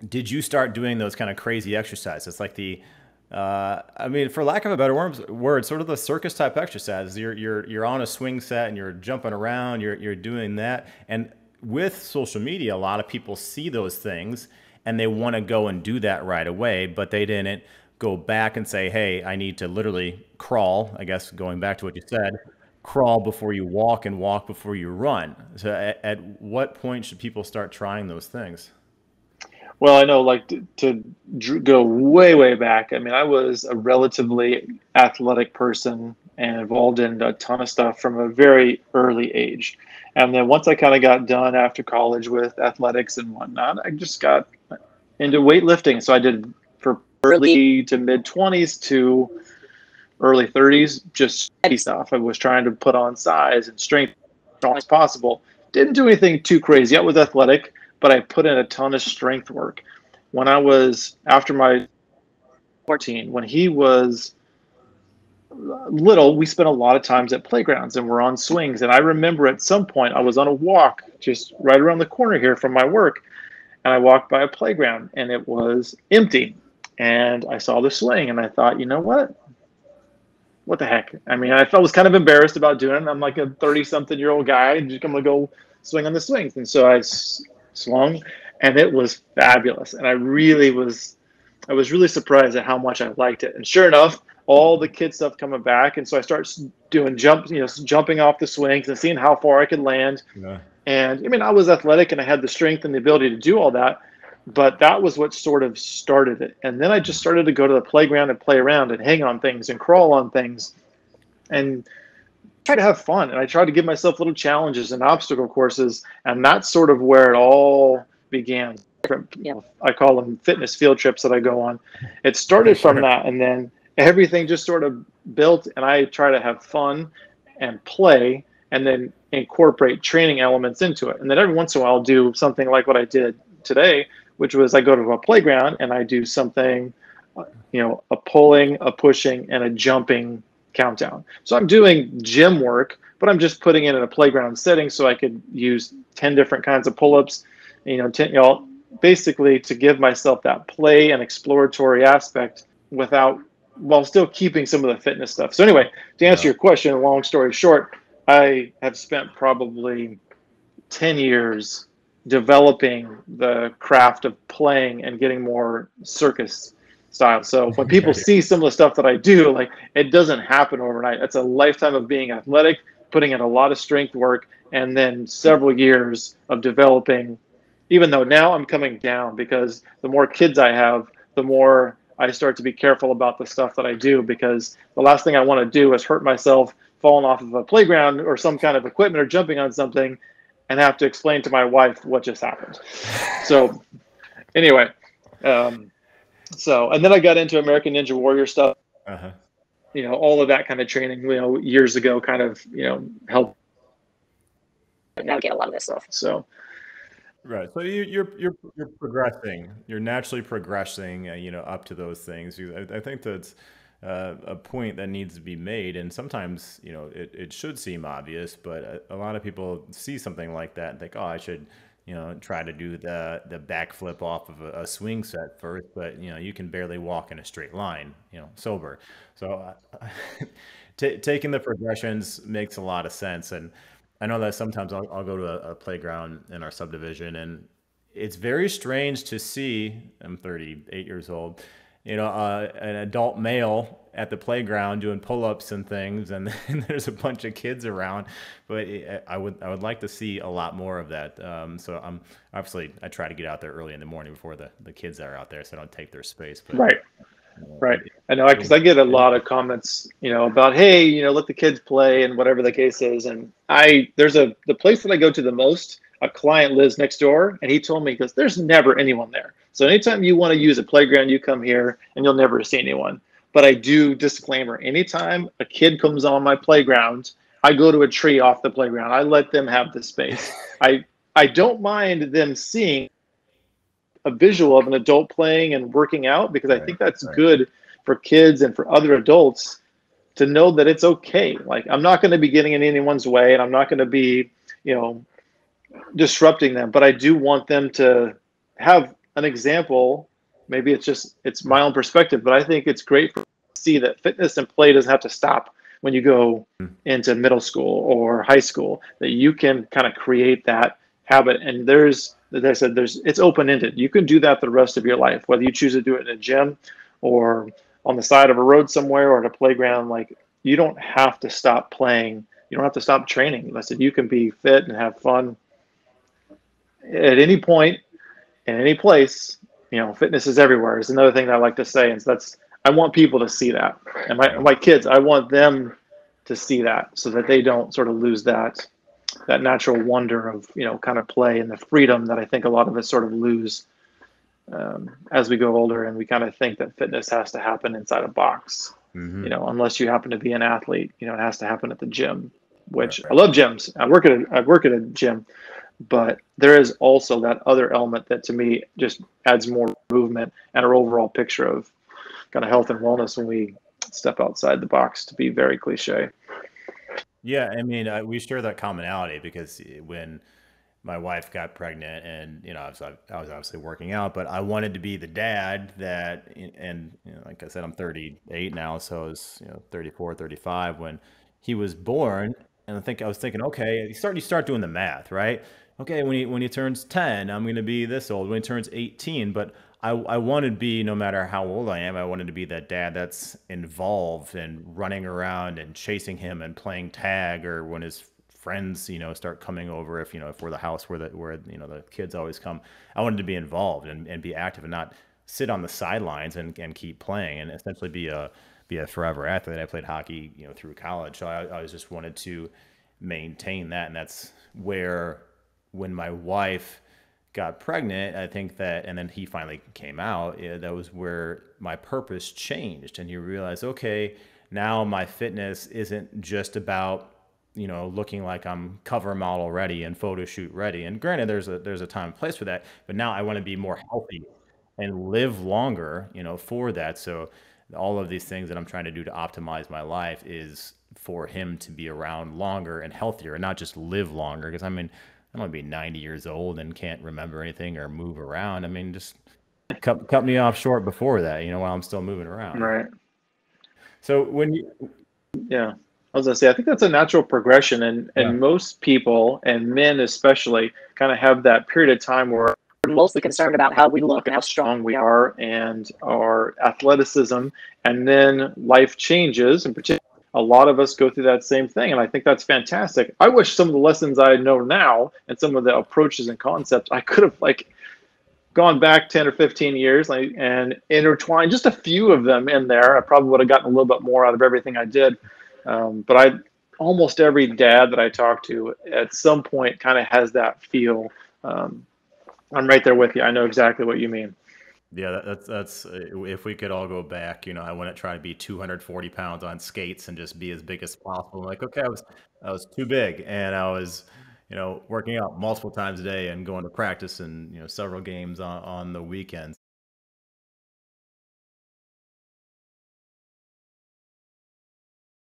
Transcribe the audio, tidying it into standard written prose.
did you start doing those kind of crazy exercises like the I mean, for lack of a better word, sort of the circus type exercises. You're on a swing set and you're jumping around. You're doing that. And with social media, a lot of people see those things and they want to go and do that right away, but they didn't go back and say, "Hey, I need to literally crawl." I guess going back to what you said, crawl before you walk and walk before you run. So, at what point should people start trying those things? Well, I know, like go way, way back. I mean, I was a relatively athletic person and involved in a ton of stuff from a very early age. And then once I kind of got done after college with athletics and whatnot, I just got into weightlifting. So I did for early to mid 20s to early 30s, just heavy stuff. I was trying to put on size and strength as strong as possible. Didn't do anything too crazy. I was athletic, but I put in a ton of strength work. When I was after my 14, when he was little, we spent a lot of times at playgrounds and we're on swings. And I remember at some point I was on a walk just right around the corner here from my work, and I walked by a playground and it was empty. And I saw the swing and I thought, you know what the heck? I mean, I was kind of embarrassed about doing it. I'm like a 30-something-year-old guy, and I'm gonna go swing on the swings. And so I swung, and it was fabulous. And I was really surprised at how much I liked it. And sure enough, all the kid stuff coming back, and so I start doing jumping off the swings and seeing how far I could land. Yeah. And I mean, I was athletic and I had the strength and the ability to do all that, but that was what sort of started it. And then I just started to go to the playground and play around and hang on things and crawl on things and try to have fun. And I tried to give myself little challenges and obstacle courses. And that's sort of where it all began. I call them fitness field trips that I go on. It started from Sure. that. And then everything just sort of built. And I try to have fun and play and then incorporate training elements into it. And then every once in a while, I'll do something like what I did today, which was I go to a playground and I do something, a pulling, a pushing, and a jumping countdown. So I'm doing gym work, but I'm just putting it in a playground setting so I could use 10 different kinds of pull-ups, 10, basically to give myself that play and exploratory aspect while still keeping some of the fitness stuff. So anyway, to answer Yeah. your question, long story short, I have spent probably 10 years developing the craft of playing and getting more circus style. So when people see some of the stuff that I do, like it doesn't happen overnight. It's a lifetime of being athletic, putting in a lot of strength work, and then several years of developing, even though now I'm coming down because the more kids I have, the more I start to be careful about the stuff that I do, because the last thing I want to do is hurt myself falling off of a playground or some kind of equipment or jumping on something and have to explain to my wife what just happened. So anyway, um, and then I got into American Ninja Warrior stuff, Uh-huh. all of that kind of training, years ago kind of, helped navigate a lot of this stuff. So Right. So you're progressing. You're naturally progressing, up to those things. I think that's a point that needs to be made. And sometimes, it should seem obvious, but a lot of people see something like that and think, oh, I should, try to do the backflip off of a swing set first. But you can barely walk in a straight line, sober. So taking the progressions makes a lot of sense. And I know that sometimes I'll go to a playground in our subdivision, and it's very strange to see. I'm 38 years old, an adult male at the playground doing pull-ups and things, and, and there's a bunch of kids around. But I would like to see a lot more of that. So I try to get out there early in the morning before the kids are out there, so I don't take their space. But right. Right. it, I know, because it, I get a it, lot of comments, about, hey, let the kids play and whatever the case is. And the place that I go to the most, a client lives next door, and he told me, because there's never anyone there. So anytime you want to use a playground, you come here and you'll never see anyone. But I do, disclaimer, anytime a kid comes on my playground, I go to a tree off the playground. I let them have the space. I don't mind them seeing a visual of an adult playing and working out, because I right, think that's right, good for kids and for other adults to know that it's okay. Like, I'm not going to be getting in anyone's way, and I'm not going to be, disrupting them, but I do want them to have an example. Maybe it's my own perspective, but I think it's great to see that fitness and play doesn't have to stop when you go into middle school or high school. That you can kind of create that habit, and there's, as I said, there's it's open ended. You can do that the rest of your life, whether you choose to do it in a gym or on the side of a road somewhere or at a playground. Like, you don't have to stop playing. You don't have to stop training. I said you can be fit and have fun at any point in any place. Fitness is everywhere is another thing that I like to say. And so I want people to see that. And my kids, I want them to see that so that they don't sort of lose that natural wonder of, kind of play and the freedom that I think a lot of us sort of lose as we go older. And we kind of think that fitness has to happen inside a box, Hmm. unless you happen to be an athlete. It has to happen at the gym, which I Right. love gyms. I work at a gym, but there is also that other element that to me just adds more movement and our overall picture of kind of health and wellness when we step outside the box, to be very cliche. Yeah, I mean, we share that commonality because when my wife got pregnant, and I was obviously working out, but I wanted to be the dad that, and like I said, I'm 38 now, so I was 34, 35 when he was born. And I was thinking, okay, you start doing the math, right? Okay, when he turns 10, I'm going to be this old. When he turns 18, but I wanted to be, no matter how old I am, I wanted to be that dad that's involved and running around and chasing him and playing tag, or when his friends, start coming over, if we're the house where the kids always come. I wanted to be involved and be active and not sit on the sidelines and keep playing and essentially be a forever athlete. I played hockey, through college. So I was just wanted to maintain that. And that's where, when my wife got pregnant, I think that, and then he finally came out, that was where my purpose changed. And you realize, okay, now my fitness isn't just about, looking like I'm cover model ready and photo shoot ready. And granted, there's a time and place for that, but now I want to be more healthy and live longer, for that. So all of these things that I'm trying to do to optimize my life is for him to be around longer and healthier, and not just live longer. Because I mean, I don't want to be 90 years old and can't remember anything or move around. I mean, just cut me off short before that, while I'm still moving around. Right. So when you, Yeah. I was gonna say, I think that's a natural progression, yeah, and most people, and men especially, kind of have that period of time where we're mostly concerned about how we look and how strong we are and our athleticism, and then life changes. In particular, a lot of us go through that same thing, and I think that's fantastic. I wish some of the lessons I know now and some of the approaches and concepts I could have like gone back 10 or 15 years, like, and intertwined just a few of them in there. I probably would have gotten a little bit more out of everything I did. But almost every dad that I talk to at some point kind of has that feel. Um, I'm right there with you. I know exactly what you mean. yeah, that's if we could all go back, I wouldn't try to be 240 pounds on skates and just be as big as possible. Like, okay, I was too big, and I was, working out multiple times a day and going to practice and several games on the weekends.